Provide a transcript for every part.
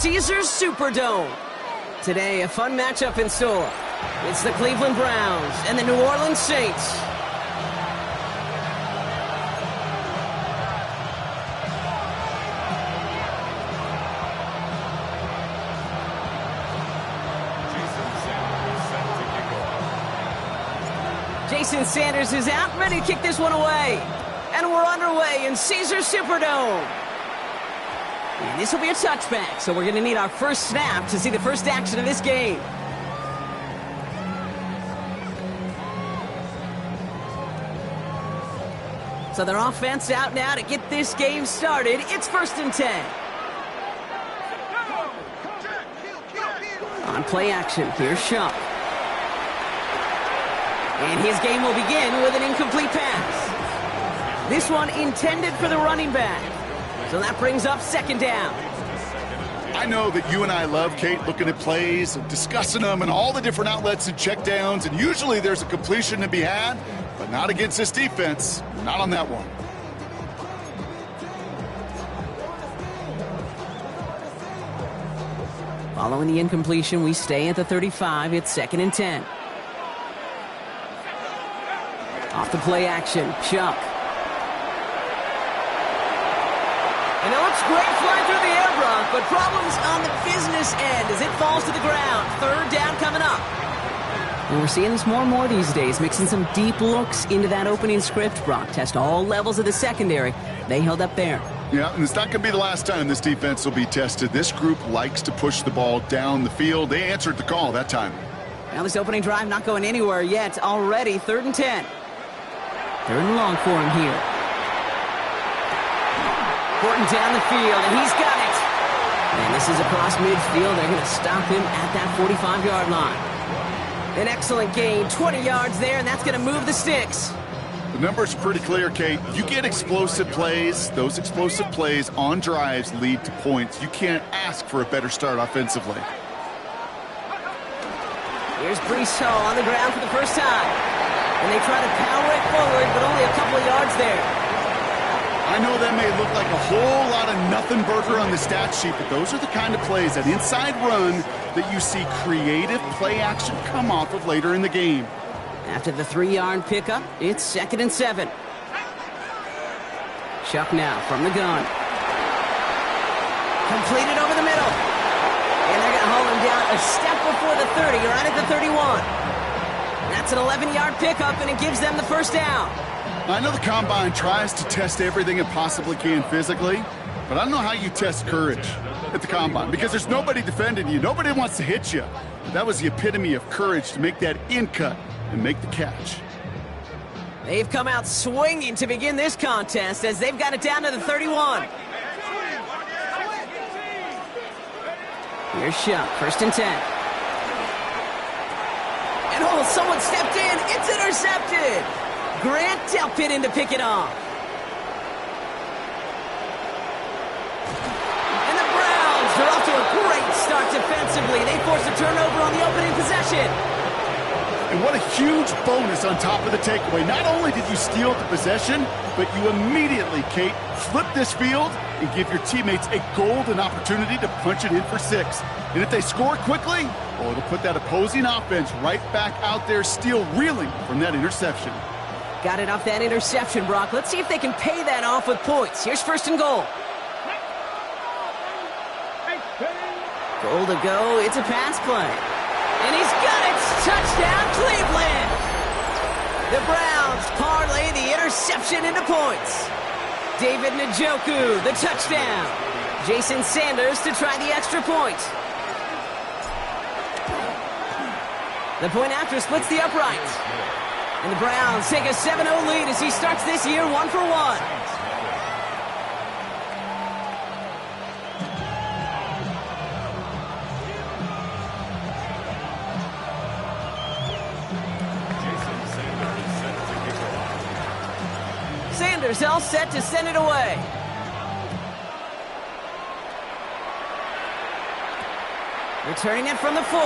Caesars Superdome. Today, a fun matchup in store. It's the Cleveland Browns and the New Orleans Saints. Jason Sanders is out, ready to kick this one away. And we're underway in Caesars Superdome. And this will be a touchback, so we're going to need our first snap to see the first action of this game. So their offense out now to get this game started. It's 1st and 10. On play action, here's Shuck. And his game will begin with an incomplete pass. This one intended for the running back. So that brings up 2nd down. I know that you and I love, Kate, looking at plays and discussing them and all the different outlets and checkdowns, and usually there's a completion to be had, but not against this defense. Not on that one. Following the incompletion, we stay at the 35. It's 2nd and 10. Off the play action, Chuck. And it looks great flying through the air, Brock, but problems on the business end as it falls to the ground. 3rd down coming up. And we're seeing this more and more these days, mixing some deep looks into that opening script, Brock. Test all levels of the secondary. They held up there. Yeah, and it's not going to be the last time this defense will be tested. This group likes to push the ball down the field. They answered the call that time. Now this opening drive not going anywhere yet. Already 3rd and 10. 3rd and long for him here. Horton down the field, and he's got it. And this is across midfield. They're going to stop him at that 45-yard line. An excellent gain, 20 yards there, and that's going to move the sticks. The numbers are pretty clear, Kate. You get explosive plays. Those explosive plays on drives lead to points. You can't ask for a better start offensively. Here's Brees Hall on the ground for the first time. And they try to power it forward, but only a couple of yards there. I know that may look like a whole lot of nothing burger on the stat sheet, but those are the kind of plays, that inside run, that you see creative play action come off of later in the game. After the 3-yard pickup, it's 2nd and 7. Chuck now from the gun. Completed over the middle. And they're going to hold him down a step before the 30, right at the 31. That's an 11-yard pickup, and it gives them the 1st down. I know the Combine tries to test everything it possibly can physically, but I don't know how you test courage at the Combine, because there's nobody defending you. Nobody wants to hit you. That was the epitome of courage, to make that in-cut and make the catch. They've come out swinging to begin this contest as they've got it down to the 31. Here's Shuck, 1st and 10. And oh, someone stepped in. It's intercepted. Grant Delpit in to pick it off. And the Browns are off to a great start defensively. They force a turnover on the opening possession. And what a huge bonus on top of the takeaway. Not only did you steal the possession, but you immediately, Kate, flip this field and give your teammates a golden opportunity to punch it in for 6. And if they score quickly, well, it'll put that opposing offense right back out there, still reeling from that interception. Got it off that interception, Brock. Let's see if they can pay that off with points. Here's 1st and goal. Goal to go. It's a pass play. And he's got it. Touchdown, Cleveland. The Browns parlay the interception into points. David Njoku, the touchdown. Jason Sanders to try the extra point. The point after splits the uprights. And the Browns take a 7-0 lead as he starts this year 1 for 1. Sanders all set to send it away. Returning it from the 4.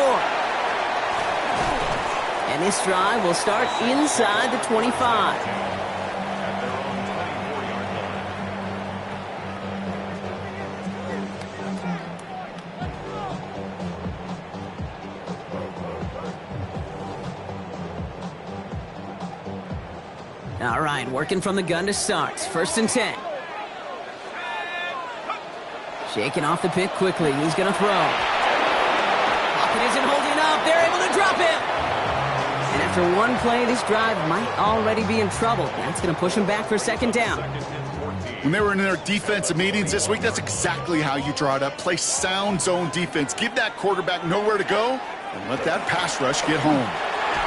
And this drive will start inside the 25. All right, working from the gun to start. 1st and 10. Shaking off the pick quickly. He's going to throw. Pocket isn't holding up. They're able to drop him. And after one play, this drive might already be in trouble. That's going to push him back for 2nd down. When they were in their defensive meetings this week, that's exactly how you draw it up. Play sound zone defense. Give that quarterback nowhere to go, and let that pass rush get home.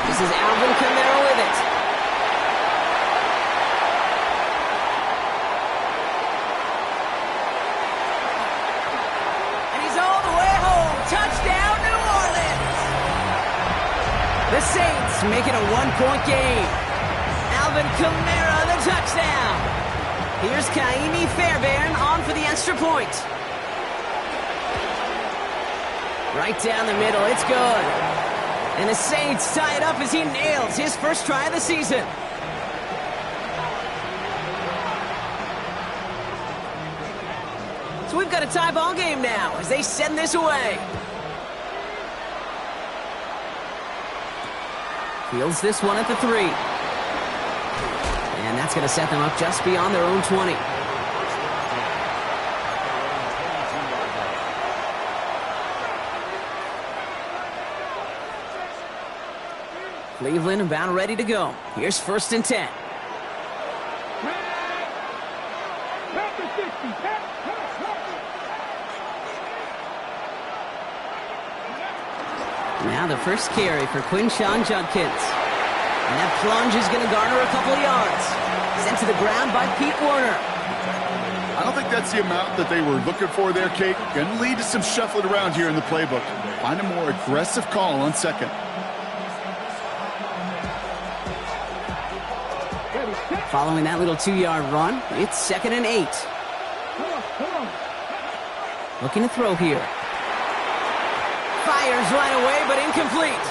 This is Alvin Kamara with it. And he's all the way home. Touchdown, New Orleans. The Saints make it a 1-point game. Alvin Kamara, the touchdown. Here's Kaimi Fairbairn on for the extra point. Right down the middle, it's good. And the Saints tie it up as he nails his first try of the season. So we've got a tie ball game now as they send this away. Fields this one at the 3. And that's going to set them up just beyond their own 20. Cleveland about ready to go. Here's 1st and 10. Now the first carry for Quinshawn Judkins. And that plunge is going to garner a couple of yards. Sent to the ground by Pete Werner. I don't think that's the amount that they were looking for there, Kate. Going to lead to some shuffling around here in the playbook. Find a more aggressive call on 2nd. Following that little 2-yard run, it's 2nd and 8. Looking to throw here. Fires right away, but incomplete.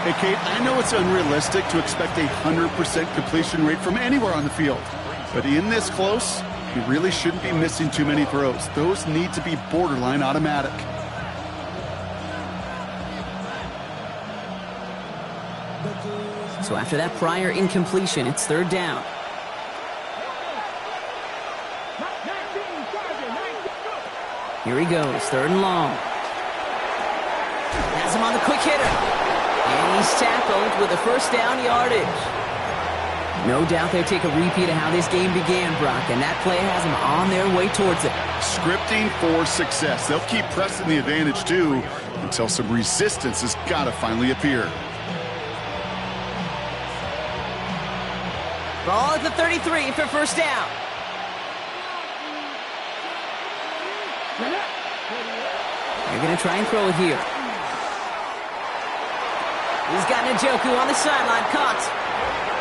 Hey, Kate, I know it's unrealistic to expect a 100% completion rate from anywhere on the field. But in this close, you really shouldn't be missing too many throws. Those need to be borderline automatic. So after that prior incompletion, it's 3rd down. Here he goes, 3rd and long. Has him on the quick hitter. And he's tackled with a 1st down yardage. No doubt they'll take a repeat of how this game began, Brock, and that play has them on their way towards it. Scripting for success. They'll keep pressing the advantage, too, until some resistance has got to finally appear. Ball at the 33 for 1st down. They're going to try and throw it here. He's got Njoku on the sideline, caught.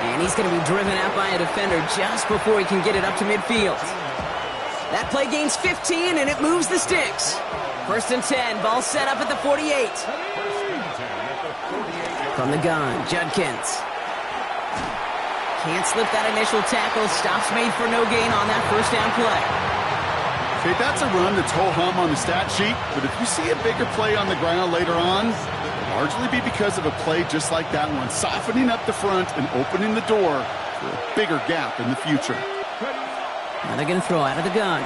And he's going to be driven out by a defender just before he can get it up to midfield. That play gains 15, and it moves the sticks. 1st and 10, ball set up at the 48. From the gun, Judkins. Can't slip that initial tackle. Stops made for no gain on that 1st down play. Okay, that's a run that's ho-hum on the stat sheet, but if you see a bigger play on the ground later on, it'll largely be because of a play just like that one, softening up the front and opening the door for a bigger gap in the future. Now they're going to throw out of the gun.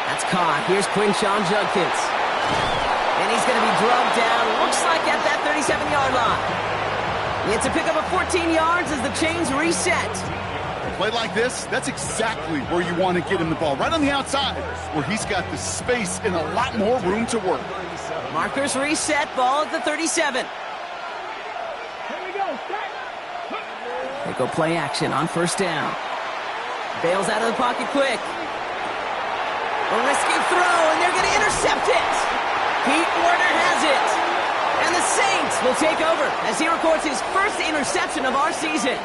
That's caught. Here's Quinshawn Judkins. And he's going to be drugged down, looks like at that 37-yard line. It's a pickup of 14 yards as the chains reset. A play like this, that's exactly where you want to get him the ball, right on the outside, where he's got the space and a lot more room to work. Markers reset, ball at the 37. They go play action on 1st down. Bails out of the pocket quick. A risky throw, and they're going to intercept it. Pete Werner has it. And the Saints will take over as he records his first interception of our season.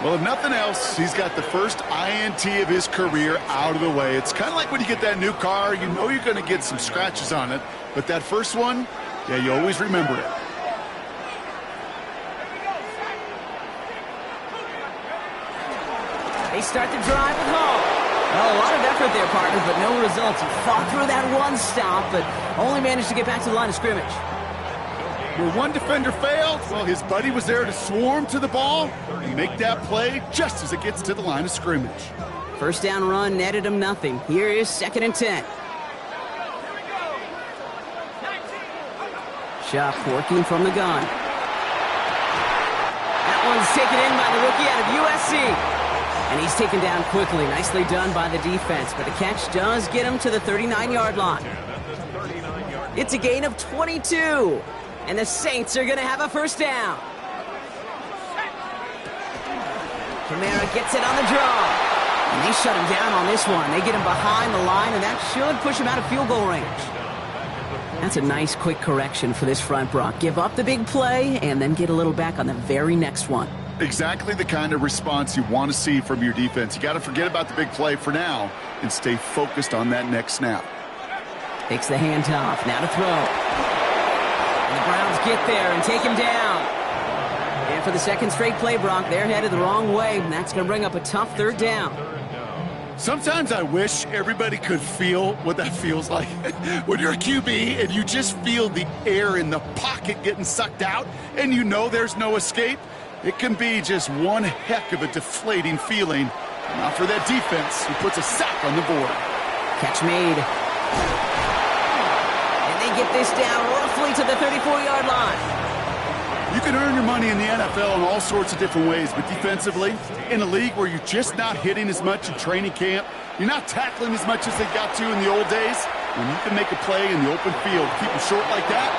Well, if nothing else, he's got the first INT of his career out of the way. It's kind of like when you get that new car, you know you're going to get some scratches on it. But that first one, yeah, you always remember it. They start the drive at home. Well, a lot of effort there, partner, but no results. He fought through that one stop, but only managed to get back to the line of scrimmage. Where one defender failed, well, his buddy was there to swarm to the ball and make that play just as it gets to the line of scrimmage. First down run netted him nothing. Here is 2nd and 10. Shuck working from the gun. That one's taken in by the rookie out of USC. And he's taken down quickly. Nicely done by the defense, but the catch does get him to the 39-yard line. It's a gain of 22, and the Saints are going to have a first down. Kamara gets it on the draw. And they shut him down on this one. They get him behind the line, and that should push him out of field goal range. That's a nice quick correction for this front, Brock. Give up the big play, and then get a little back on the very next one. Exactly the kind of response you want to see from your defense. You got to forget about the big play for now and stay focused on that next snap. Takes the handoff. Now to throw. And the Browns get there and take him down. And for the second straight play, Brock, they're headed the wrong way, and that's going to bring up a tough 3rd down. Sometimes I wish everybody could feel what that feels like. When you're a QB and you just feel the air in the pocket getting sucked out and you know there's no escape, it can be just one heck of a deflating feeling. Not for that defense who puts a sack on the board. Catch made. And they get this down roughly to the 34-yard line. You can earn your money in the NFL in all sorts of different ways, but defensively, in a league where you're just not hitting as much in training camp, you're not tackling as much as they got to in the old days, when you can make a play in the open field, keep them short like that,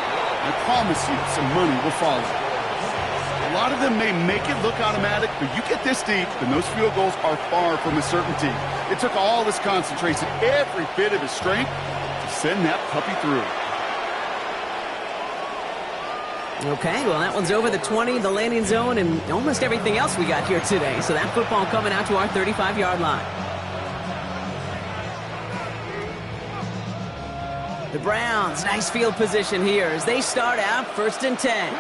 I promise you some money will follow. A lot of them may make it look automatic, but you get this deep, and those field goals are far from a certainty. It took all his concentration, every bit of his strength, to send that puppy through. Okay, well, that one's over the 20, the landing zone, and almost everything else we got here today. So that football coming out to our 35-yard line. The Browns, nice field position here as they start out 1st and 10.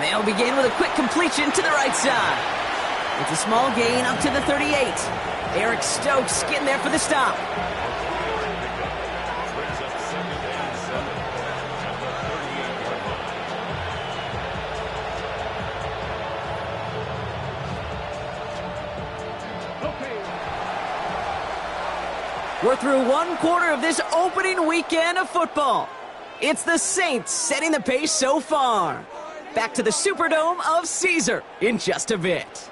They'll begin with a quick completion to the right side. It's a small gain up to the 38. Eric Stokes getting there for the stop. We're through 1/4 of this opening weekend of football. It's the Saints setting the pace so far. Back to the Superdome of Caesar in just a bit.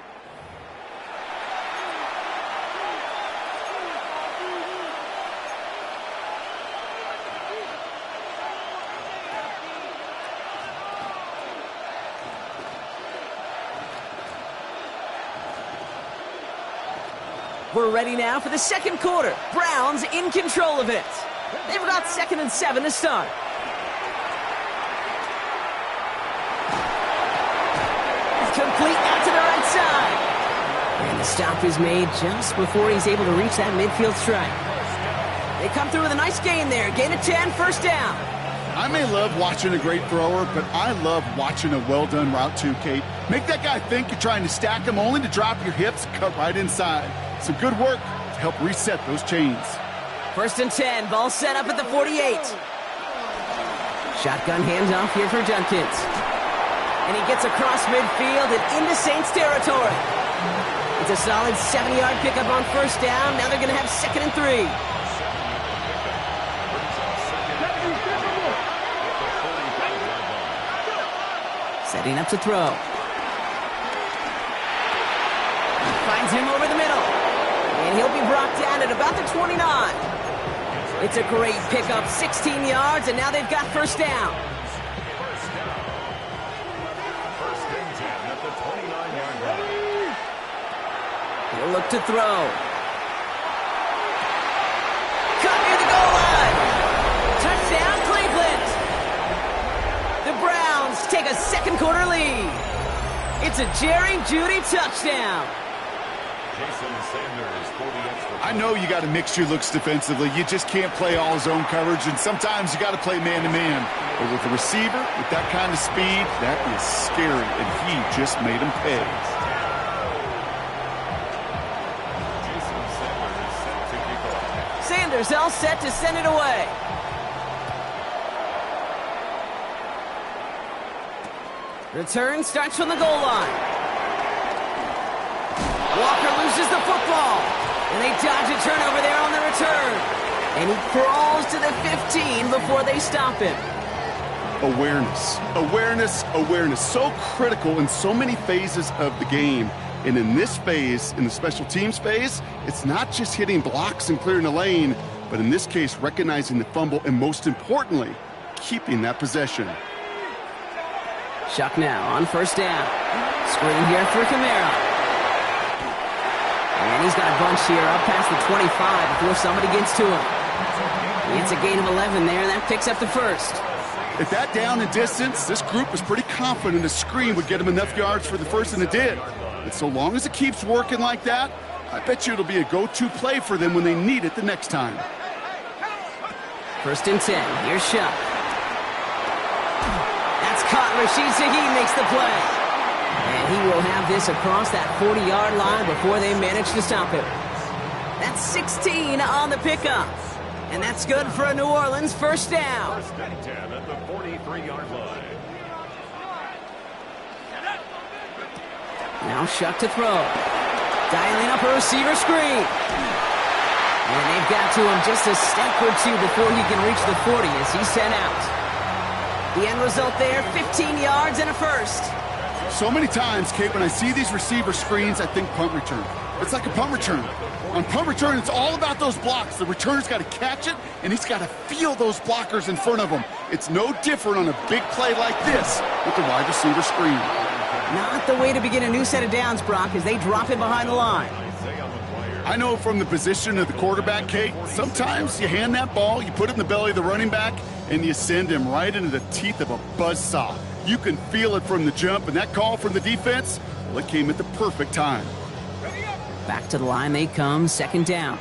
We're ready now for the 2nd quarter. Browns in control of it. They've got 2nd and 7 to start. Complete out to the right side. And the stop is made just before he's able to reach that midfield strike. They come through with a nice gain there. Gain of 10, first down. I may love watching a great thrower, but I love watching a well-done route too, Kate. Make that guy think you're trying to stack him only to drop your hips, cut right inside. Some good work to help reset those chains. 1st and 10, ball set up at the 48. Shotgun handoff here for Junkins. And he gets across midfield and into Saints territory. It's a solid 70-yard pickup on first down. Now they're going to have 2nd and 3. Setting up to throw. Finds him over the middle. And he'll be brought down at about the 29. It's a great pickup, 16 yards, and now they've got first down. He'll look to throw. Cut near the goal line. Touchdown, Cleveland. The Browns take a 2nd quarter lead. It's a Jerry Jeudy touchdown. I know you got to mix your looks defensively. You just can't play all zone coverage, and sometimes you got to play man-to-man. But with a receiver with that kind of speed, that is scary, and he just made him pay. Sanders all set to send it away. Return starts from the goal line. Walker loses the football. And they dodge a turnover there on the return. And he crawls to the 15 before they stop him. Awareness, awareness, awareness. So critical in so many phases of the game. And in this phase, in the special teams phase, it's not just hitting blocks and clearing the lane, but in this case, recognizing the fumble and most importantly, keeping that possession. Shuck now on first down. Screen here for Kamara. And he's got a bunch here up past the 25 before somebody gets to him. It's a gain of 11 there, and that picks up the first. At that down and distance, this group was pretty confident a screen would get him enough yards for the first, and it did. And so long as it keeps working like that, I bet you it'll be a go-to play for them when they need it the next time. First and 10. Here's Shuck. That's caught. Rashid Shaheed makes the play. And he will have this across that 40-yard line before they manage to stop him. That's 16 on the pickup. And that's good for a New Orleans first down. First and 10 at the 43-yard line. Now Shuck to throw. Dialing up a receiver screen. And they've got to him just a step or two before he can reach the 40 as he's sent out. The end result there, 15 yards and a first. So many times, Kate, when I see these receiver screens, I think punt return. It's like a punt return. On punt return, it's all about those blocks. The returner's got to catch it, and he's got to feel those blockers in front of him. It's no different on a big play like this with the wide receiver screen. Not the way to begin a new set of downs, Brock, as they drop him behind the line. I know from the position of the quarterback, Kate, sometimes you hand that ball, you put it in the belly of the running back, and you send him right into the teeth of a buzzsaw. You can feel it from the jump, and that call from the defense, well, it came at the perfect time. Back to the line they come, second down.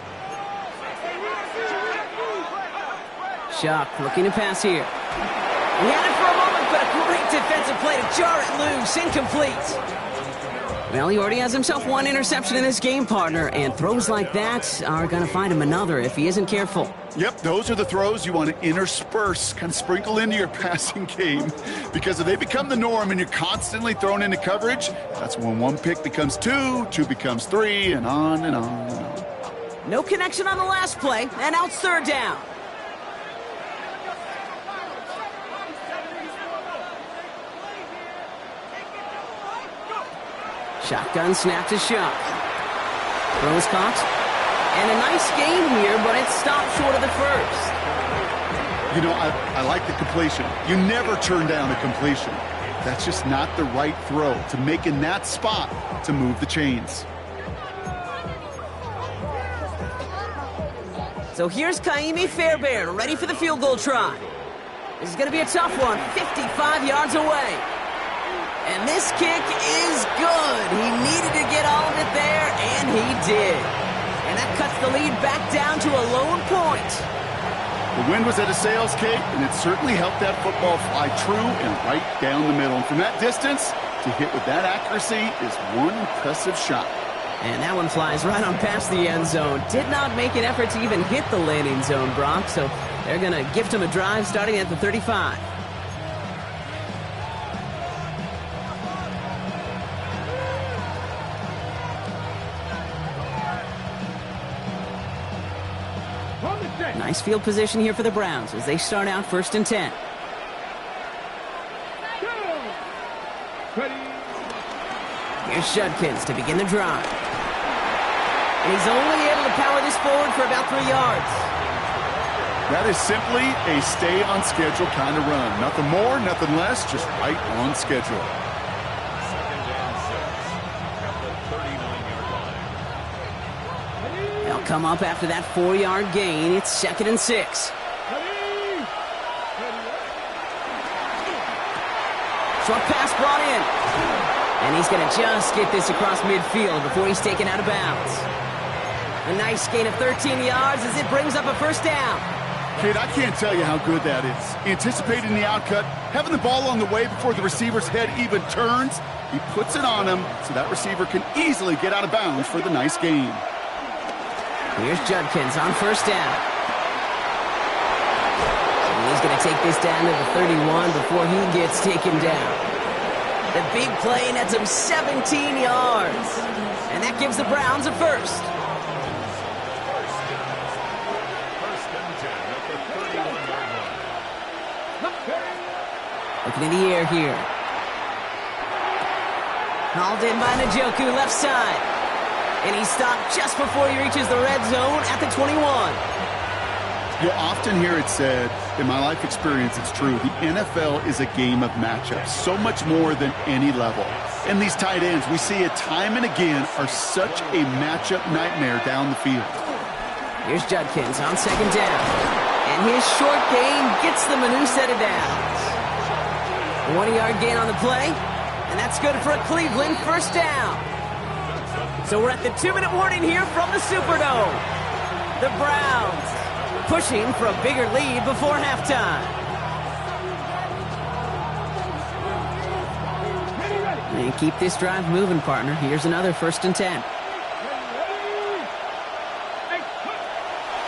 Shuck looking to pass here. He had it for a moment, but a great defensive play to jar it loose, incomplete. Well, he already has himself one interception in this game, partner, and throws like that are going to find him another if he isn't careful. Yep, those are the throws you want to intersperse, kind of sprinkle into your passing game, because if they become the norm and you're constantly thrown into coverage, that's when one pick becomes two, two becomes three, and on and on and on. No connection on the last play, and now it's third down. Shotgun snap to Shuck. Throws caught. And a nice game here, but it's stopped short of the first. You know, I like the completion. You never turn down a completion. That's just not the right throw to make in that spot to move the chains. So here's Kaimi Fairbairn, ready for the field goal try. This is going to be a tough one, 55 yards away. And this kick is good. He needed to get all of it there, and he did. And that cuts the lead back down to a lone point. The wind was at a sails, Kate, and it certainly helped that football fly true and right down the middle. And from that distance, to hit with that accuracy is one impressive shot. And that one flies right on past the end zone. Did not make an effort to even hit the landing zone, Brock, so they're going to gift him a drive starting at the 35. Nice field position here for the Browns as they start out first and 10. Here's Judkins to begin the drive. And he's only able to power this forward for about 3 yards. That is simply a stay on schedule kind of run. Nothing more, nothing less, just right on schedule. They'll come up after that 4-yard gain. It's second and 6. Short pass brought in. And he's going to just get this across midfield before he's taken out of bounds. A nice gain of 13 yards as it brings up a first down. Kate, I can't tell you how good that is. Anticipating the outcut, having the ball on the way before the receiver's head even turns, he puts it on him so that receiver can easily get out of bounds for the nice gain. Here's Judkins on first down. And he's going to take this down to the 31 before he gets taken down. The big play nets him 17 yards. And that gives the Browns a first. Looking in the air here. Hauled in by Njoku, left side. And he stopped just before he reaches the red zone at the 21. You'll often hear it said, in my life experience, it's true, the NFL is a game of matchups, so much more than any level. And these tight ends, we see it time and again, are such a matchup nightmare down the field. Here's Judkins on second down. And his short gain gets them a new set of downs. A 1-yard gain on the play, and that's good for a Cleveland first down. So we're at the 2-minute warning here from the Superdome. The Browns pushing for a bigger lead before halftime. And keep this drive moving, partner. Here's another 1st and 10.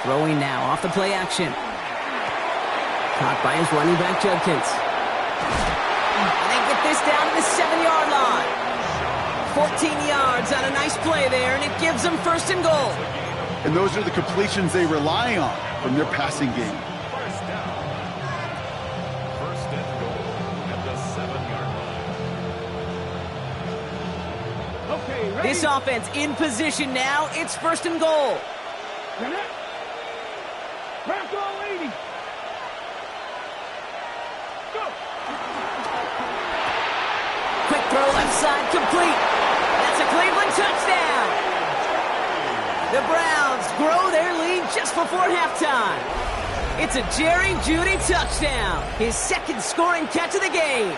Throwing now off the play action. Caught by his running back, Judkins. And they get this down to the 7-yard line. 14 yards on a nice play there, and it gives them 1st and goal. And those are the completions they rely on from their passing game. First and goal at the 7-yard line. Okay, ready? This offense in position now. It's 1st and goal. Crack on, lady. Go. Quick throw left side, complete. That's a Cleveland touchdown. The Browns grow their lead just before halftime. It's a Jerry Jeudy touchdown, his 2nd scoring catch of the game.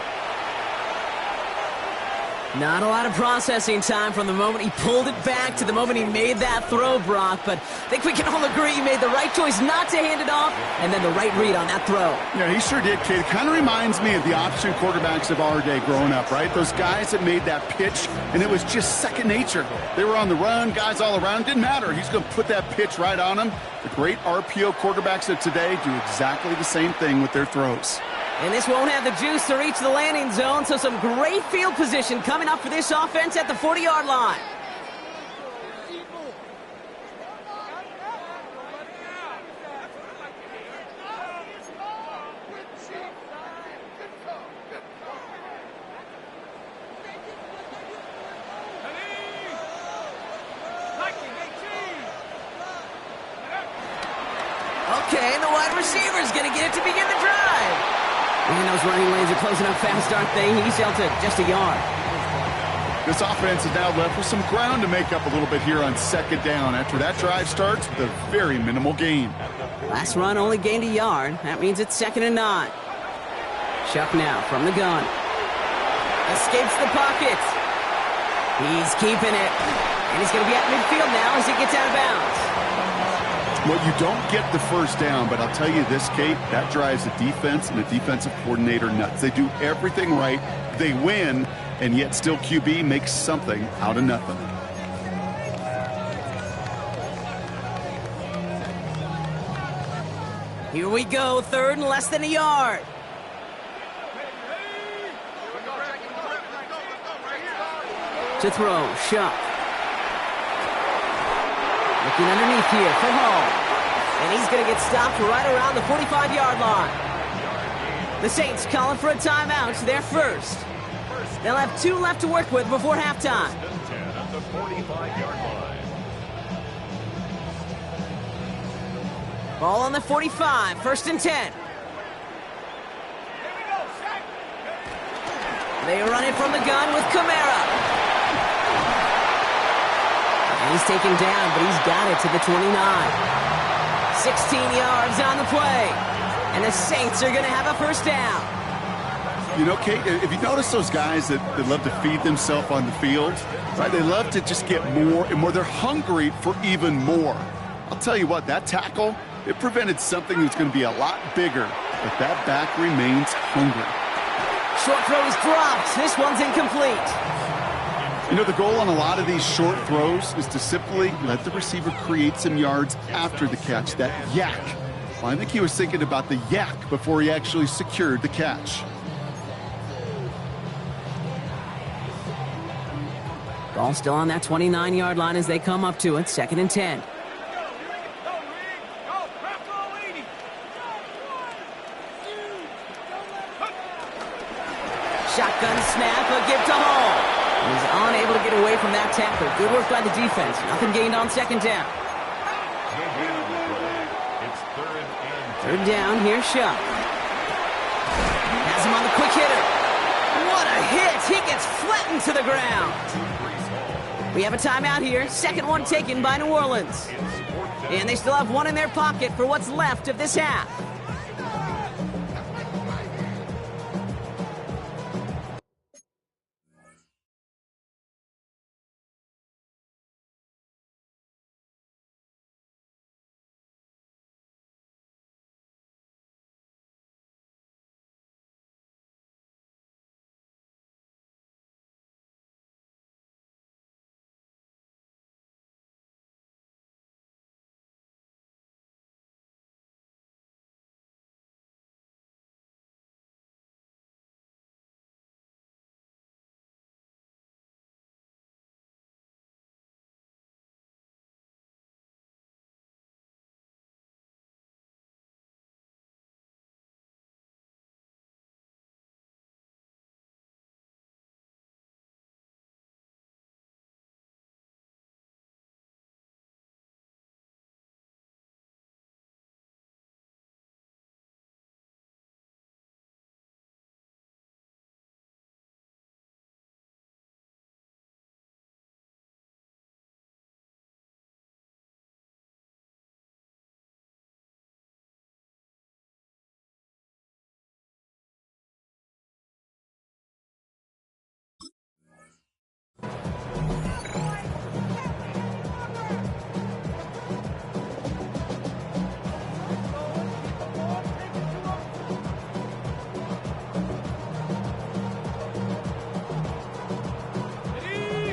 Not a lot of processing time from the moment he pulled it back to the moment he made that throw, Brock, but I think we can all agree he made the right choice not to hand it off, and then the right read on that throw. Yeah, he sure did, Kate. It kind of reminds me of the option quarterbacks of our day growing up, right? Those guys that made that pitch, and it was just second nature. They were on the run, guys all around. Didn't matter. He's going to put that pitch right on them. The great RPO quarterbacks of today do exactly the same thing with their throws. And this won't have the juice to reach the landing zone, so some great field position coming up for this offense at the 40-yard line. Okay, the wide receiver's going to get it to begin the drive. And those running lanes are closing up fast, aren't they? He's held to just a yard. This offense is now left with some ground to make up a little bit here on 2nd down after that drive starts with a very minimal gain. Last run only gained a yard. That means it's 2nd and 9. Chuck now from the gun. Escapes the pocket. He's keeping it. And he's going to be at midfield now as he gets out of bounds. Well, you don't get the 1st down, but I'll tell you this, Kate, that drives the defense and the defensive coordinator nuts. They do everything right. They win, and yet still QB makes something out of nothing. Here we go, 3rd and less than a yard. To throw, Shuck. Looking underneath here for Hall. And he's going to get stopped right around the 45-yard line. The Saints calling for a timeout. They're first. They'll have 2 left to work with before halftime. At the 45-yard line. Ball on the 45, 1st and 10. They run it from the gun with Kamara. And he's taken down, but he's got it to the 29. 16 yards on the play. And the Saints are going to have a 1st down. You know, Kate, if you notice those guys that love to feed themselves on the field, right? They love to just get more and more. They're hungry for even more. I'll tell you what, that tackle, it prevented something that's going to be a lot bigger, but that back remains hungry. Short throw is dropped. This one's incomplete. You know, the goal on a lot of these short throws is to simply let the receiver create some yards after the catch, that yak. Well, I think he was thinking about the yak before he actually secured the catch. Ball still on that 29-yard line as they come up to it. 2nd and 10. Shotgun snap, a give to Hall. He's unable to get away from that tackle. Good work by the defense. Nothing gained on 2nd down. It's 3rd and 10. 3rd down, here's Shuck. Has him on the quick hitter. What a hit! He gets flattened to the ground. We have a timeout here. 2nd one taken by New Orleans. And they still have one in their pocket for what's left of this half.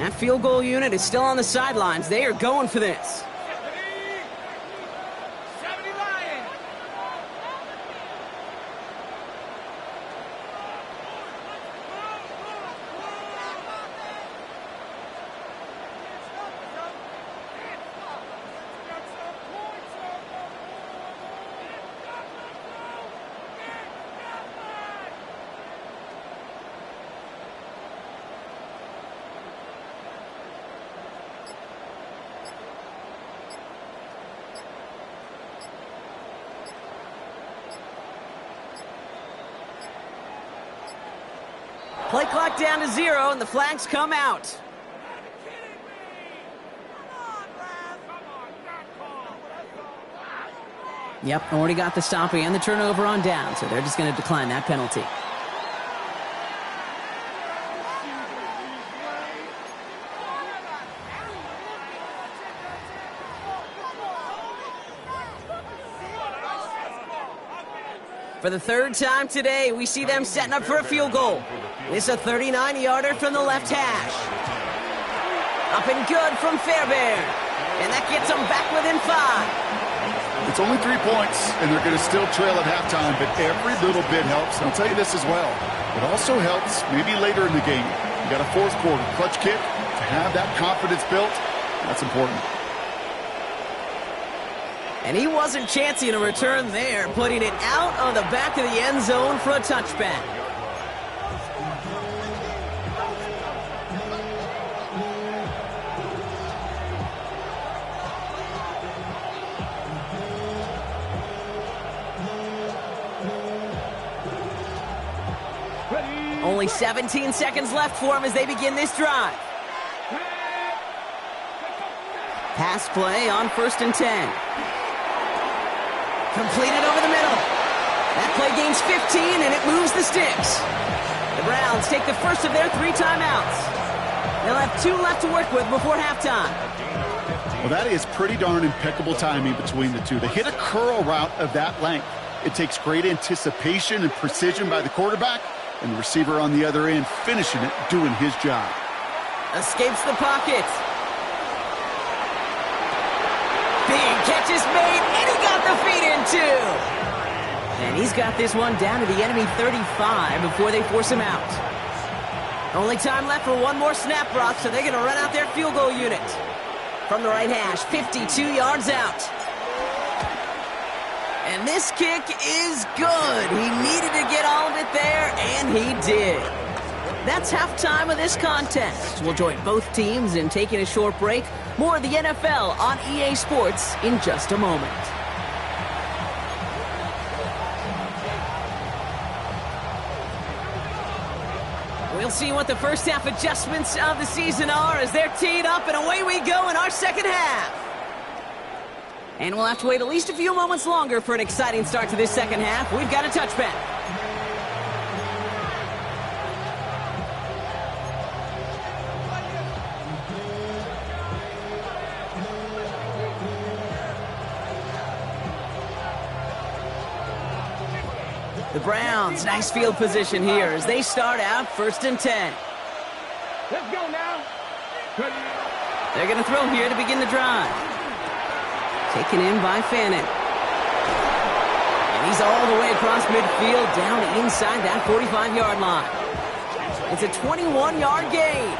That field goal unit is still on the sidelines. They are going for this. Play clock down to 0, and the flags come out. Yep, already got the stop and the turnover on down, so they're just going to decline that penalty. For the 3rd time today, we see them setting up for a field goal. It's a 39-yarder from the left hash. Up and good from Fairbairn. And that gets them back within 5. It's only 3 points, and they're going to still trail at halftime, but every little bit helps. And I'll tell you this as well. It also helps maybe later in the game. You got a 4th quarter clutch kick to have that confidence built. That's important. And he wasn't chancing a return there, putting it out on the back of the end zone for a touchback. Only 17 seconds left for him as they begin this drive. Pass play on 1st and 10. Completed over the middle. That play gains 15, and it moves the sticks. The Browns take the first of their 3 timeouts. They'll have 2 left to work with before halftime. Well, that is pretty darn impeccable timing between the two. They hit a curl route of that length. It takes great anticipation and precision by the quarterback, and the receiver on the other end finishing it, doing his job. Escapes the pocket. Big catch is made, and he got the feet in too. And he's got this one down to the enemy 35 before they force him out. Only time left for one more snap, Brock, so they're going to run out their field goal unit. From the right hash, 52 yards out. And this kick is good. He needed to get all of it there, and he did. That's halftime of this contest. We'll join both teams in taking a short break. More of the NFL on EA Sports in just a moment. We'll see what the first half adjustments of the season are as they're teed up, and away we go in our second half. And we'll have to wait at least a few moments longer for an exciting start to this second half. We've got a touchback. The Browns, nice field position here as they start out 1st and 10. Let's go now. They're going to throw here to begin the drive. Taken in by Fannin. And he's all the way across midfield down inside that 45-yard line. It's a 21-yard gain.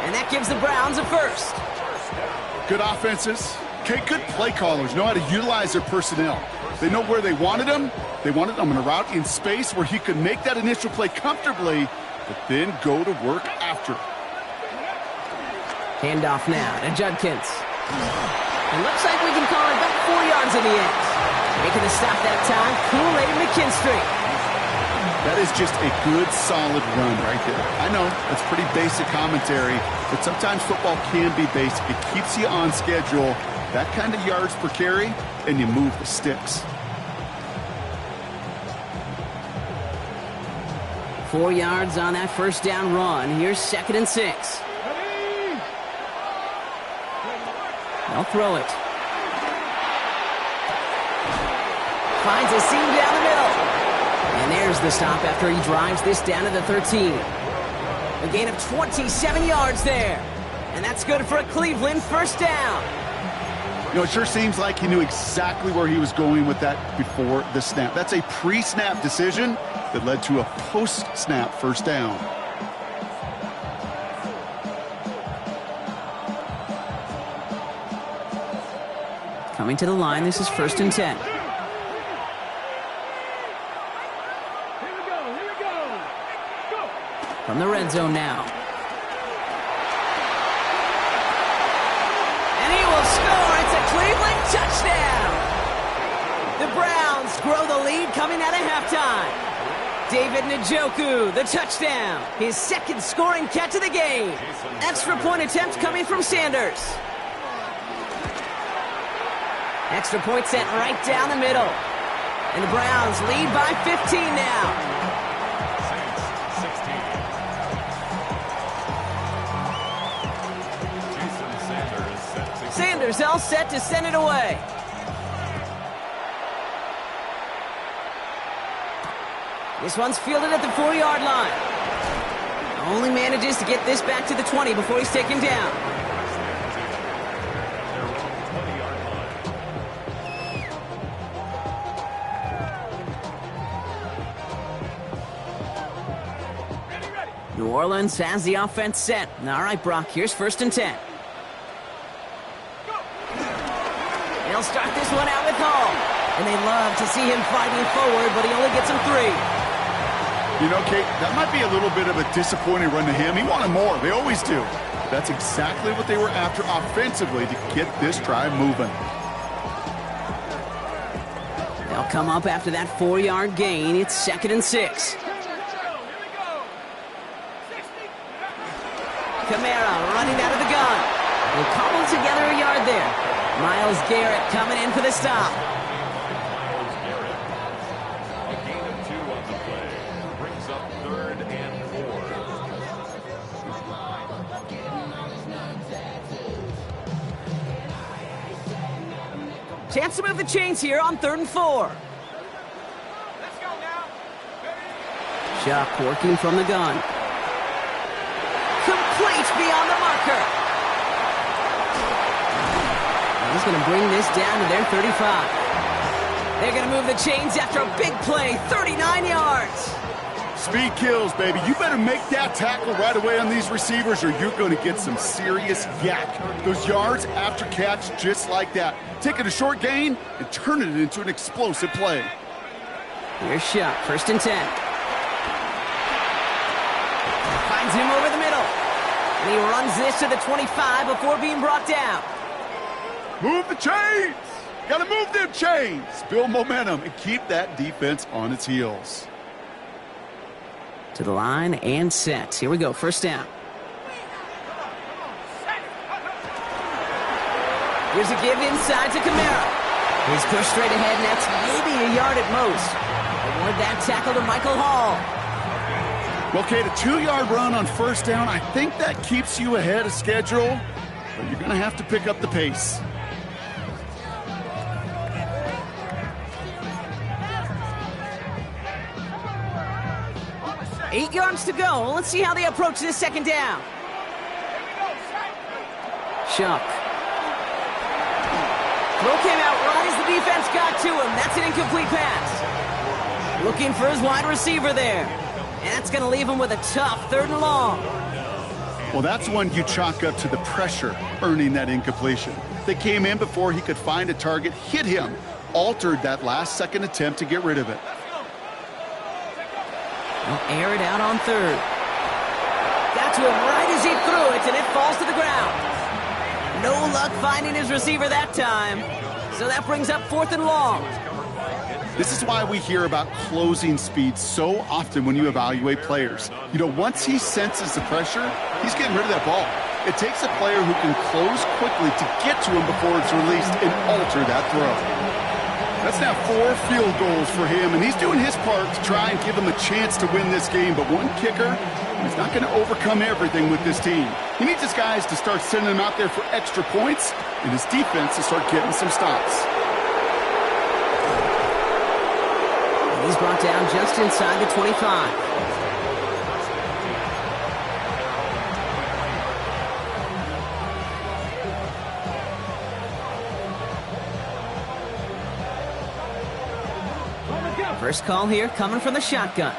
And that gives the Browns a first. Good offenses. Okay, good play callers know how to utilize their personnel. They know where they wanted him. They wanted him in a route in space where he could make that initial play comfortably, but then go to work after. Handoff now to Judkins. It looks like we can call it back 4 yards in the end. Making the stop that time, Kool-Aid McKinstry. That is just a good, solid run right there. I know, that's pretty basic commentary, but sometimes football can be basic. It keeps you on schedule, that kind of yards per carry, and you move the sticks. 4 yards on that first down run. Here's 2nd and 6. They'll throw it. Finds a seam down the middle. And there's the stop after he drives this down to the 13. A gain of 27 yards there. And that's good for a Cleveland first down. You know, it sure seems like he knew exactly where he was going with that before the snap. That's a pre-snap decision that led to a post-snap first down. Coming to the line, this is 1st and 10. Here we go. Go. From the red zone now. And he will score. It's a Cleveland touchdown. The Browns grow the lead coming out of halftime. David Njoku, the touchdown. His 2nd scoring catch of the game. Extra point attempt coming from Sanders. Extra point sent right down the middle. And the Browns lead by 15 now. Sanders all set to send it away. This one's fielded at the 4-yard line. Only manages to get this back to the 20 before he's taken down. New Orleans has the offense set. All right, Brock, here's 1st and 10. They'll start this one out with Hall. And they love to see him fighting forward, but he only gets him 3. You know, Kate, that might be a little bit of a disappointing run to him. He wanted more. They always do. But that's exactly what they were after offensively to get this drive moving. They'll come up after that 4-yard gain. It's 2nd and 6. Kamara running out of the gun. They cobble together a yard there. Myles Garrett coming in for the stop. A gain of 2 on the play. Brings up 3rd and 4. Chance to move the chains here on 3rd and 4. Let's go now. Chuck working from the gun. Complete beyond the marker. He's going to bring this down to their 35. They're going to move the chains after a big play, 39 yards. Speed kills, baby. You better make that tackle right away on these receivers or you're going to get some serious yak. Those yards after catch just like that. Taking a short gain and turning it into an explosive play. Here's Shuck, 1st and 10. Finds him over the middle. And he runs this to the 25 before being brought down. Move the chains. Got to move them chains. Build momentum and keep that defense on its heels. To the line and set. Here we go, 1st down. Here's a give inside to Kamara. He's pushed straight ahead, and that's maybe a yard at most. Award that tackle to Michael Hall. Well, Kate, a 2-yard run on 1st down, I think that keeps you ahead of schedule, but you're going to have to pick up the pace. Eight yards to go. Let's see how they approach this 2nd down. Shuck. Throw came out right as the defense got to him. That's an incomplete pass. Looking for his wide receiver there. And that's going to leave him with a tough 3rd and long. Well, that's one you chalk up to the pressure earning that incompletion. They came in before he could find a target, hit him, altered that last-second attempt to get rid of it. They'll air it out on 3rd. Got to him right as he threw it, and it falls to the ground. No luck finding his receiver that time. So that brings up 4th and long. This is why we hear about closing speed so often when you evaluate players. You know, once he senses the pressure, he's getting rid of that ball. It takes a player who can close quickly to get to him before it's released and alter that throw. That's now 4 field goals for him, and he's doing his part to try and give him a chance to win this game. But one kicker is not going to overcome everything with this team. He needs his guys to start sending them out there for extra points, and his defense to start getting some stops. And he's brought down just inside the 25. First call here coming from the shotgun.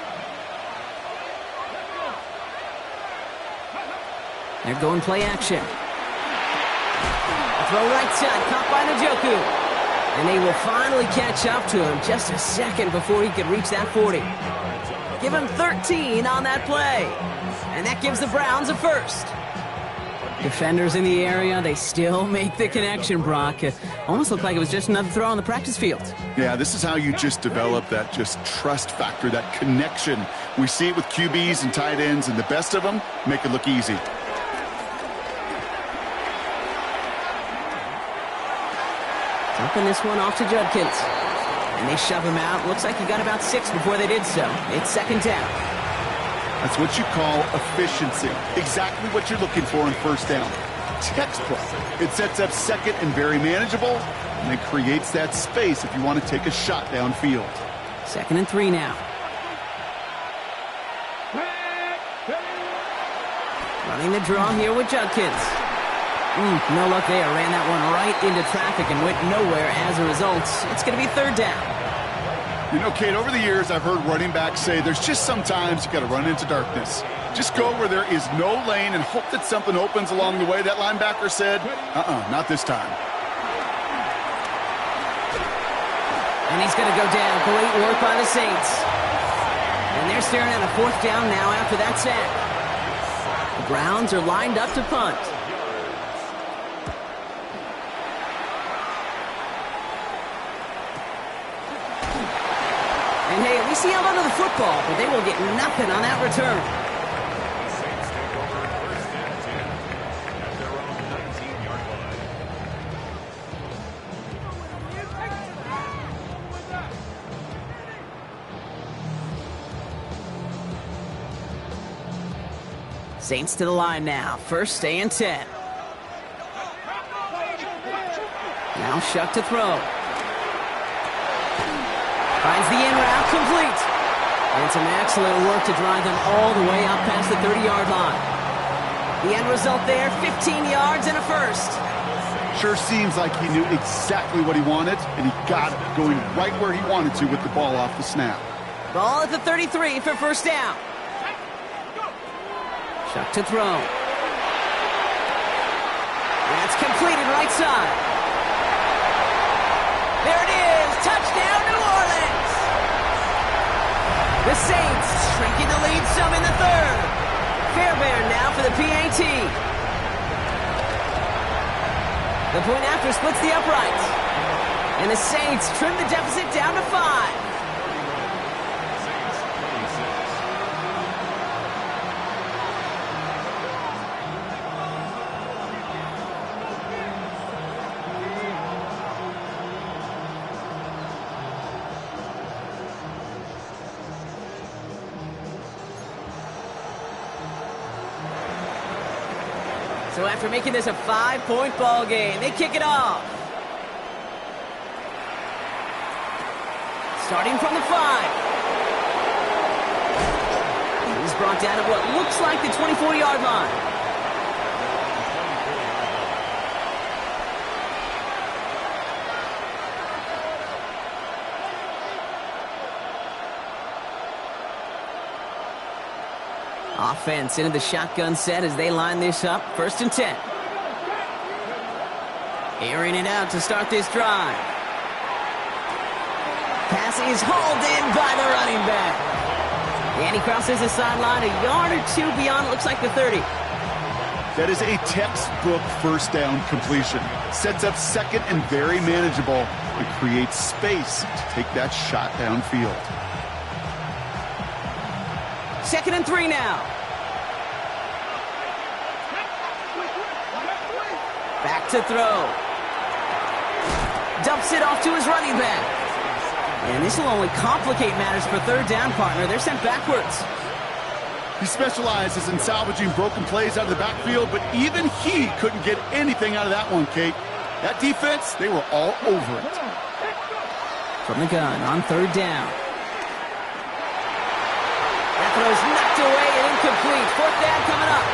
They're going play action. A throw right side, caught by Njoku. And they will finally catch up to him just a second before he could reach that 40. Give him 13 on that play. And that gives the Browns a 1st. Defenders in the area, they still make the connection, Brock. It almost looked like it was just another throw on the practice field. Yeah, this is how you just develop that just trust factor, that connection. We see it with QBs and tight ends, and the best of them make it look easy. Dumping this one off to Judkins. And they shove him out. Looks like he got about 6 before they did so. It's 2nd down. That's what you call efficiency. Exactly what you're looking for on 1st down. Textbook. It sets up 2nd and very manageable, and it creates that space if you want to take a shot downfield. 2nd and 3 now. Running the draw here with Judkins. No luck there. Ran that one right into traffic and went nowhere as a result. It's going to be 3rd down. You know, Kate, over the years, I've heard running backs say there's just sometimes you got to run into darkness. Just go where there is no lane and hope that something opens along the way. That linebacker said, not this time. And he's going to go down. Great work by the Saints. And they're staring at a 4th down now after that sack. The Browns are lined up to punt. And hey, at least he held onto the football, but they will get nothing on that return. Saints to the line now. 1st and 10. Now Shuck to throw. Finds the in route complete. And some excellent work to drive them all the way up past the 30-yard line. The end result there, 15 yards and a 1st. Sure seems like he knew exactly what he wanted, and he got it, going right where he wanted to with the ball off the snap. Ball at the 33 for first down. Chuck to throw. That's completed right side. There it is. Touchdown, New Orleans. The Saints shrinking the lead some in the third. Fairbairn now for the PAT. The point after splits the uprights. And the Saints trim the deficit down to 5. So after making this a 5-point ball game, they kick it off. Starting from the 5. He's brought down at what looks like the 24-yard line. Offense into the shotgun set as they line this up. 1st and 10. Airing it out to start this drive. Pass is hauled in by the running back. And he crosses the sideline a yard or two beyond, it looks like the 30. That is a textbook first down completion. Sets up second and very manageable. It creates space to take that shot downfield. 2nd and 3 now. Back to throw. Dumps it off to his running back. And this will only complicate matters for third down, partner. They're sent backwards. He specializes in salvaging broken plays out of the backfield, but even he couldn't get anything out of that one, Kate. That defense, they were all over it. From the gun on 3rd down. That throw's knocked away and incomplete. 4th down coming up.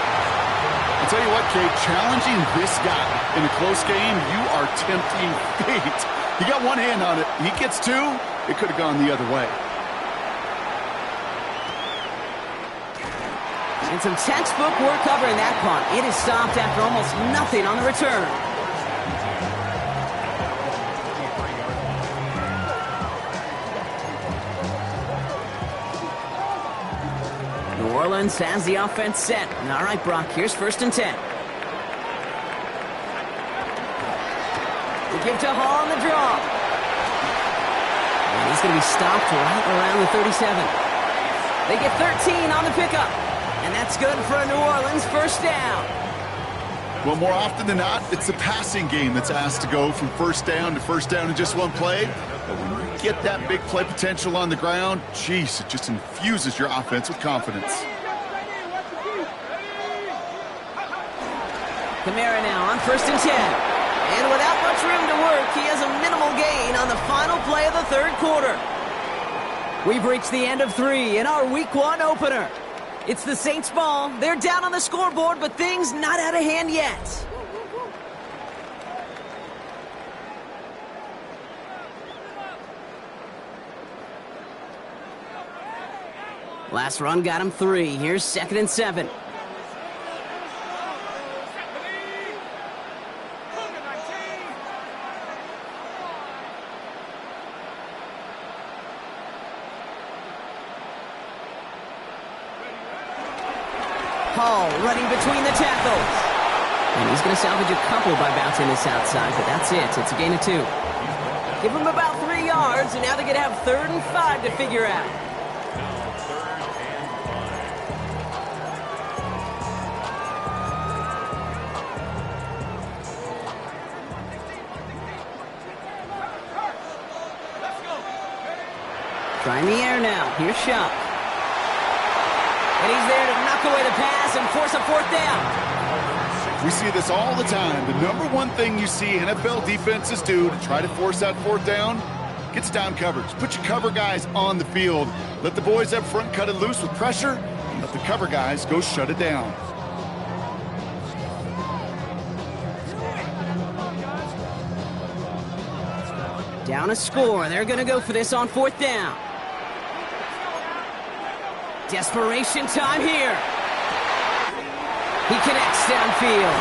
I'll tell you what, Kate, challenging this guy in a close game, you are tempting fate. He got one hand on it. He gets two, it could have gone the other way. And some textbook work covering that punt. It is stopped after almost nothing on the return. New Orleans has the offense set. All right, Brock, here's 1st and 10. They give to Hall on the draw. And he's going to be stopped right around the 37. They get 13 on the pickup. And that's good for a New Orleans 1st down. Well, more often than not, it's the passing game that's asked to go from 1st down to 1st down in just one play. But when you get that big play potential on the ground, geez, it just infuses your offense with confidence. Kamara now on 1st and 10. And without much room to work, he has a minimal gain on the final play of the 3rd quarter. We've reached the end of 3 in our Week 1 opener. It's the Saints ball. They're down on the scoreboard, but things not out of hand yet. Last run got him 3. Here's 2nd and 7. Hall running between the tackles. And he's going to salvage a couple by bouncing this outside, but that's it. It's a gain of 2. Give him about 3 yards, and now they're going to have 3rd and 5 to figure out. Trying the air now. Here's Shuck. And he's there to knock away the pass and force a 4th down. We see this all the time. The number one thing you see NFL defenses do to try to force that 4th down, gets down coverage. Put your cover guys on the field. Let the boys up front cut it loose with pressure, and let the cover guys go shut it down. Down a score. They're going to go for this on 4th down. Desperation time here. He connects downfield.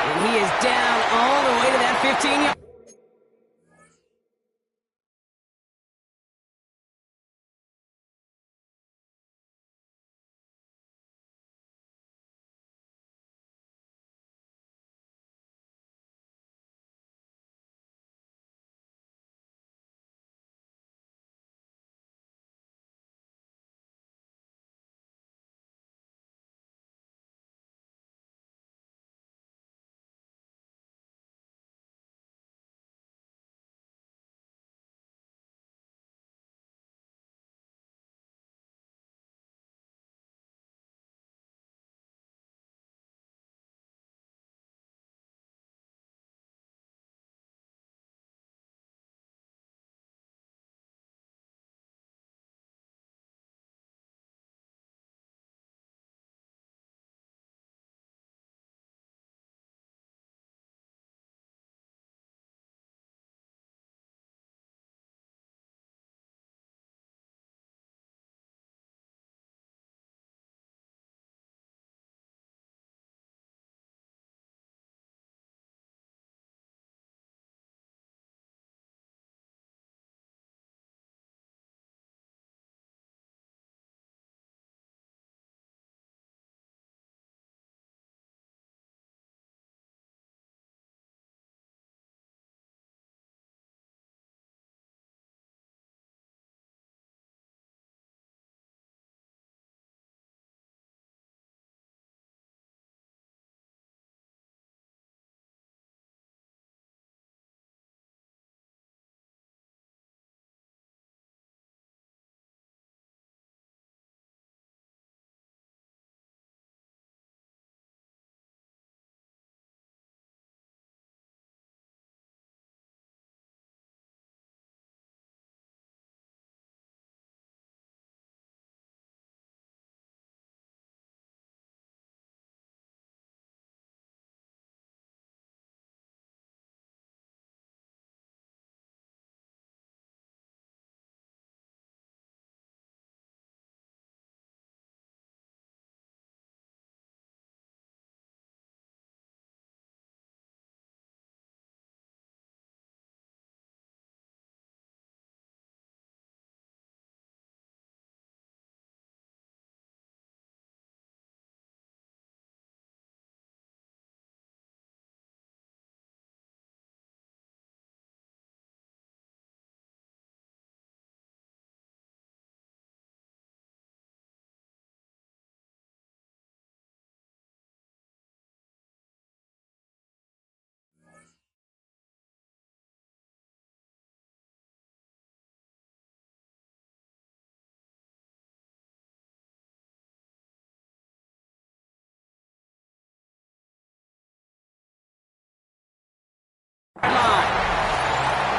And he is down all the way to that 15-yard.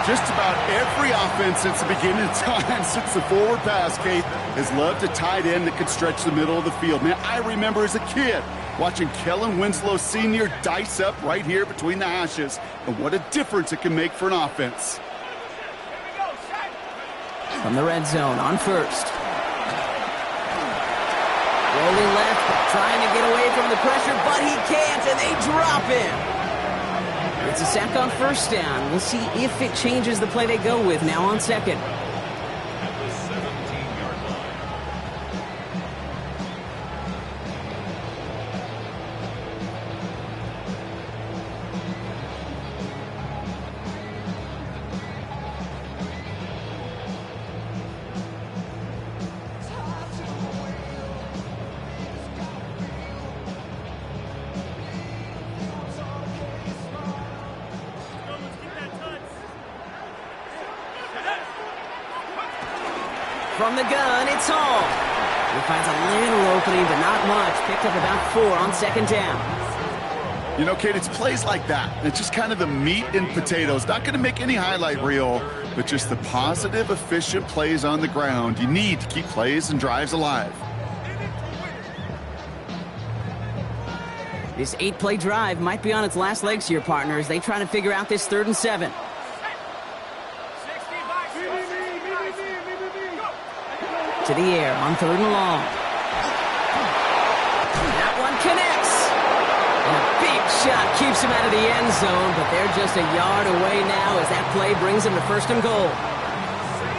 Just about every offense since the beginning of time, since the forward pass, Kate, has loved a tight end that could stretch the middle of the field. Man, I remember as a kid watching Kellen Winslow Sr. dice up right here between the hashes, and what a difference it can make for an offense. From the red zone on first. Rolling left, trying to get away from the pressure, but he can't, and they drop him. It's a sack on first down. We'll see if it changes the play they go with now on second. At the 17-yard line. From the gun, it's Hall. He finds a little opening, but not much. Picked up about 4 on second down. You know, Kate, it's plays like that. It's just kind of the meat and potatoes. Not going to make any highlight reel, but just the positive, efficient plays on the ground. You need to keep plays and drives alive. This 8-play drive might be on its last legs here, partners. They try to figure out this 3rd and 7. To the air on 3rd and long. shot keeps him out of the end zone, but they're just a yard away now as that play brings them to 1st and goal.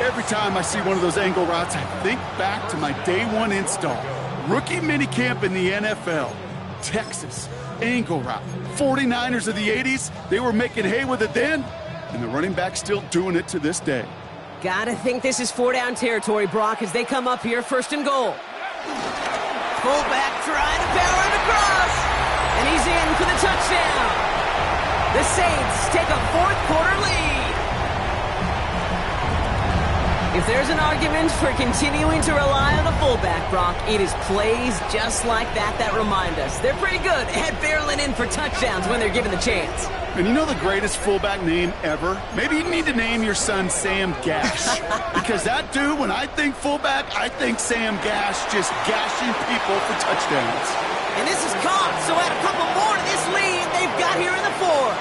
Every time I see one of those angle routes, I think back to my day one install. Rookie minicamp in the NFL. Texas, angle route. 49ers of the 80s, they were making hay with it then, and the running back's still doing it to this day. Gotta think this is 4-down territory, Brock, as they come up here 1st and goal. Fullback trying to power it across, and he's in for the touchdown. The Saints take a 4th-quarter lead. If there's an argument for continuing to rely on a fullback, Brock, it is plays just like that remind us they're pretty good at barreling in for touchdowns when they're given the chance. And you know the greatest fullback name ever? Maybe you need to name your son Sam Gash. Because that dude, when I think fullback, I think Sam Gash just gashing people for touchdowns. And this is caught, so add a couple more to this lead they've got here in the 4th.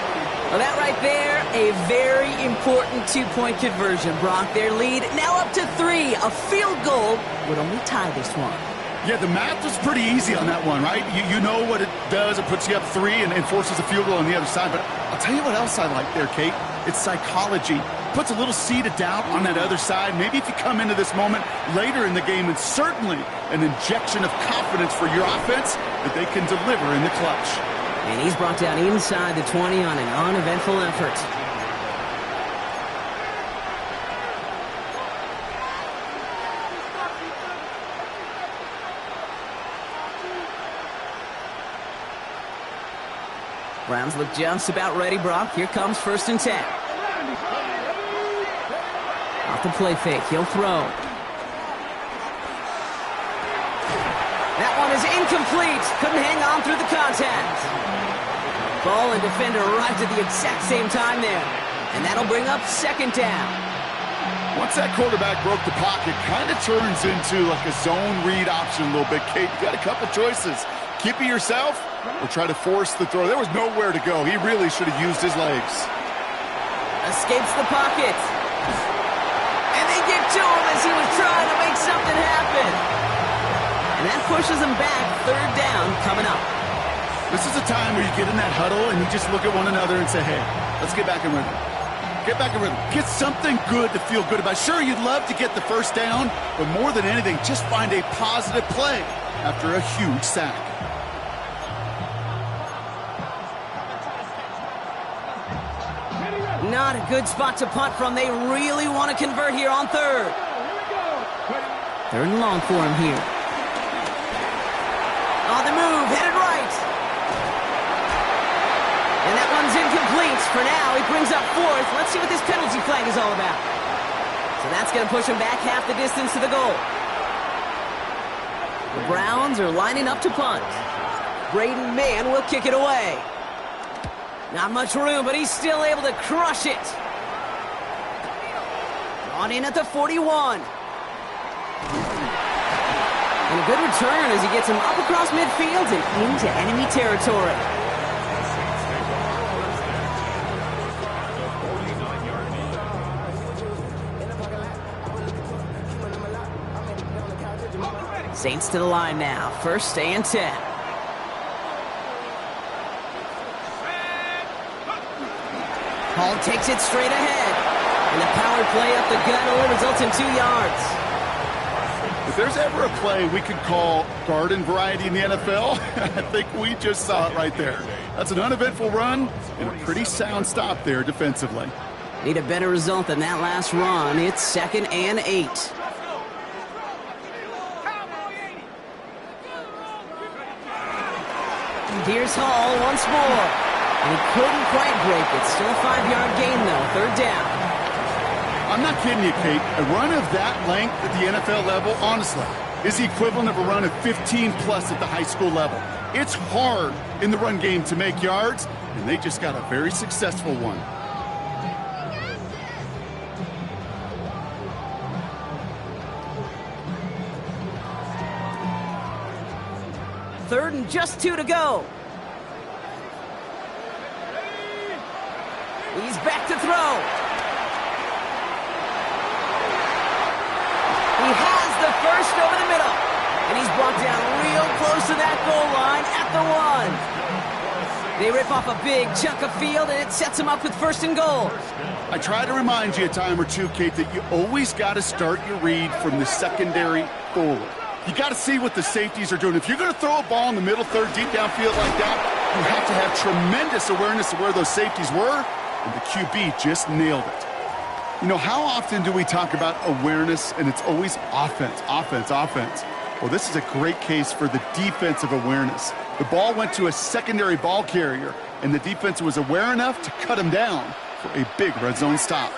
Well, that right there, a very important 2-point conversion, Brock. Their lead now up to 3. A field goal would only tie this one. Yeah, the math was pretty easy on that one, right? You know what it does. It puts you up 3 and forces a field goal on the other side. But I'll tell you what else I like there, Kate. It's psychology. Puts a little seed of doubt on that other side. Maybe if you come into this moment later in the game, and certainly an injection of confidence for your offense that they can deliver in the clutch. And he's brought down inside the 20 on an uneventful effort. Browns look just about ready, Brock. Here comes 1st and 10. Off the play fake, he'll throw. That one is incomplete. Couldn't hang on through the contact. Ball and defender arrived at the exact same time there. And that'll bring up 2nd down. Once that quarterback broke the pocket, kind of turns into like a zone read option a little bit, Kate. You got a couple choices. Keep it yourself or try to force the throw. There was nowhere to go. He really should have used his legs. Escapes the pocket. And they get to him as he was trying to make something happen. And that pushes him back. 3rd down coming up. This is a time where you get in that huddle and you just look at one another and say, hey, let's get back in rhythm. Get back in rhythm. Get something good to feel good about. Sure, you'd love to get the 1st down, but more than anything, just find a positive play after a huge sack. Not a good spot to punt from. They really want to convert here on 3rd. 3rd and long for him here. On the move, headed right. And that one's incomplete. For now, he brings up 4th. Let's see what this penalty flag is all about. So that's going to push him back half the distance to the goal. The Browns are lining up to punt. Braden Mann will kick it away. Not much room, but he's still able to crush it. On in at the 41. And a good return as he gets him up across midfield and into enemy territory. Saints to the line now. 1st and 10. Hall takes it straight ahead. And the power play up the gut only results in 2 yards. If there's ever a play we could call garden variety in the NFL, I think we just saw it right there. That's an uneventful run and a pretty sound stop there defensively. Need a better result than that last run. It's 2nd and 8. Here's Hall once more. And he couldn't quite break it. Still a 5-yard gain, though. 3rd down. I'm not kidding you, Kate. A run of that length at the NFL level, honestly, is the equivalent of a run of 15-plus at the high school level. It's hard in the run game to make yards, and they just got a very successful one. Third and just 2 to go. He's back to throw. He has the first over the middle. And he's brought down real close to that goal line at the 1. They rip off a big chunk of field, and it sets them up with first and goal. I try to remind you a time or two, Kate, that you always got to start your read from the secondary forward. You got to see what the safeties are doing. If you're going to throw a ball in the middle third, deep downfield like that, you have to have tremendous awareness of where those safeties were, and the QB just nailed it. You know, how often do we talk about awareness, and it's always offense, offense, offense? Well, this is a great case for the defensive awareness. The ball went to a secondary ball carrier, and the defense was aware enough to cut him down for a big red zone stop.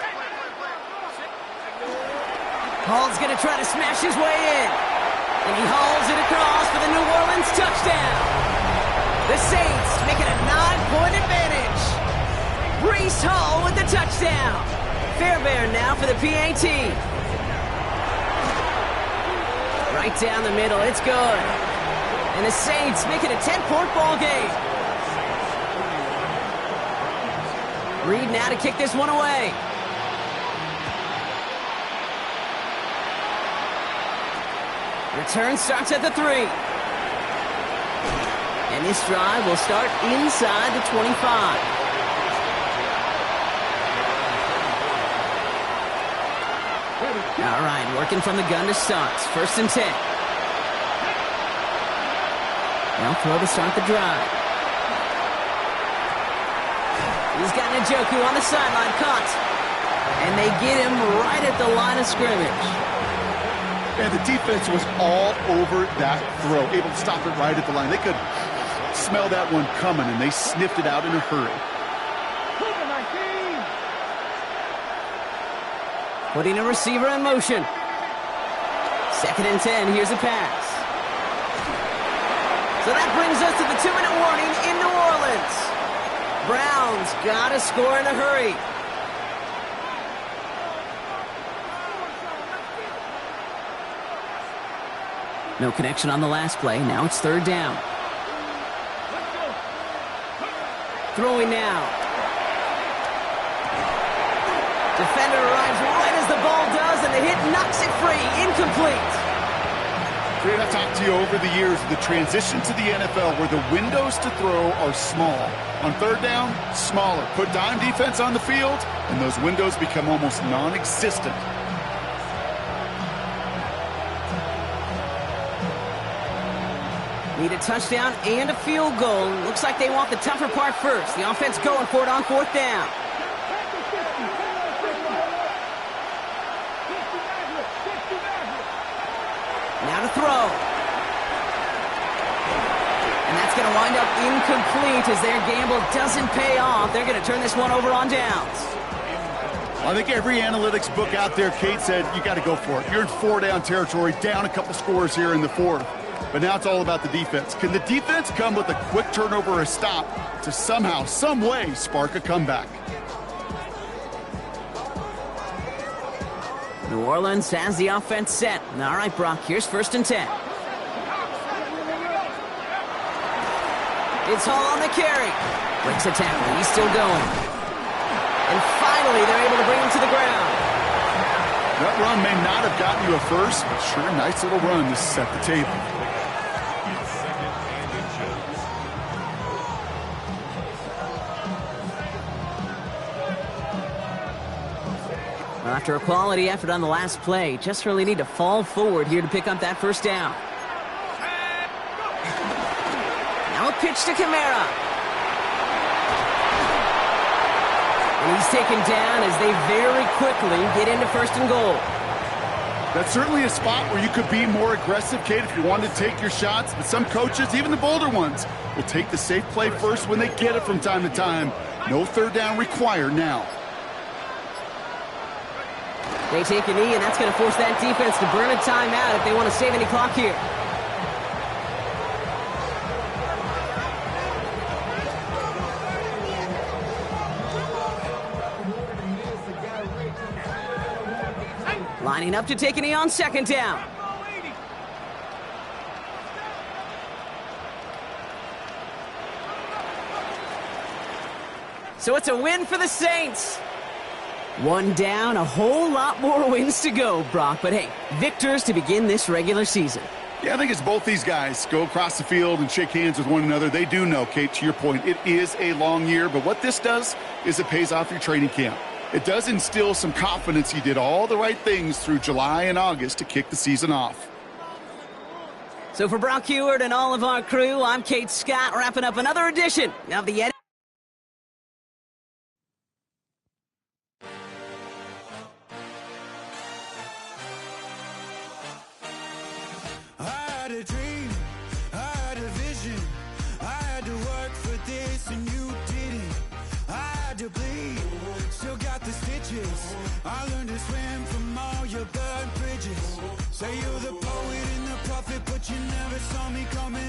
Hall's going to try to smash his way in. And he hauls it across for the New Orleans touchdown. The Saints make it a 9-point advantage. Breece Hall with the touchdown. Fairbairn now for the PAT. Right down the middle, it's good. And the Saints make it a 10-point ball game. Reed now to kick this one away. Return starts at the 3. And this drive will start inside the 25. All right, working from the gun to start. First and 10. Now throw to start the drive. He's got Njoku on the sideline, caught. And they get him right at the line of scrimmage. And the defense was all over that throw, able to stop it right at the line. They could smell that one coming, and they sniffed it out in a hurry. Putting a receiver in motion. Second and 10, here's a pass. So that brings us to the 2-minute warning in New Orleans. Browns got to score in a hurry. No connection on the last play. Now it's third down. Throwing now. Defender arrives right as the ball does, and the hit knocks it free. Incomplete. Fred, I've talked to you over the years of the transition to the NFL where the windows to throw are small. On third down, smaller. Put dime defense on the field, and those windows become almost non-existent. Need a touchdown and a field goal. Looks like they want the tougher part first. The offense going for it on fourth down. Now to throw. And that's going to wind up incomplete as their gamble doesn't pay off. They're going to turn this one over on downs. I think every analytics book out there, Kate, said you got to go for it. You're in four-down territory, down a couple scores here in the fourth. But now it's all about the defense. Can the defense come with a quick turnover or a stop to somehow, some way, spark a comeback? New Orleans has the offense set. All right, Brock, here's first and 10. It's Hall on the carry. Breaks the tackle. He's still going. And finally, they're able to bring him to the ground. That run may not have gotten you a first, but sure, nice little run to set the table. After a quality effort on the last play, just really need to fall forward here to pick up that first down. Now a pitch to Kamara. And he's taken down as they very quickly get into first and goal. That's certainly a spot where you could be more aggressive, Kate, if you wanted to take your shots. But some coaches, even the bolder ones, will take the safe play first when they get it from time to time. No third down required now. They take a knee, and that's going to force that defense to burn a timeout if they want to save any clock here. Lining up to take a knee on second down. So it's a win for the Saints. One down, a whole lot more wins to go, Brock. But hey, victors to begin this regular season. Yeah, I think it's both these guys go across the field and shake hands with one another. They do know, Kate, to your point, it is a long year, but what this does is it pays off your training camp. It does instill some confidence he did all the right things through July and August to kick the season off. So for Brock Heward and all of our crew, I'm Kate Scott, wrapping up another edition of the I had a dream, I had a vision, I had to work for this and you didn't. I had to bleed, still got the stitches. I learned to swim from all your burned bridges. Say you're the poet and the prophet, but you never saw me coming.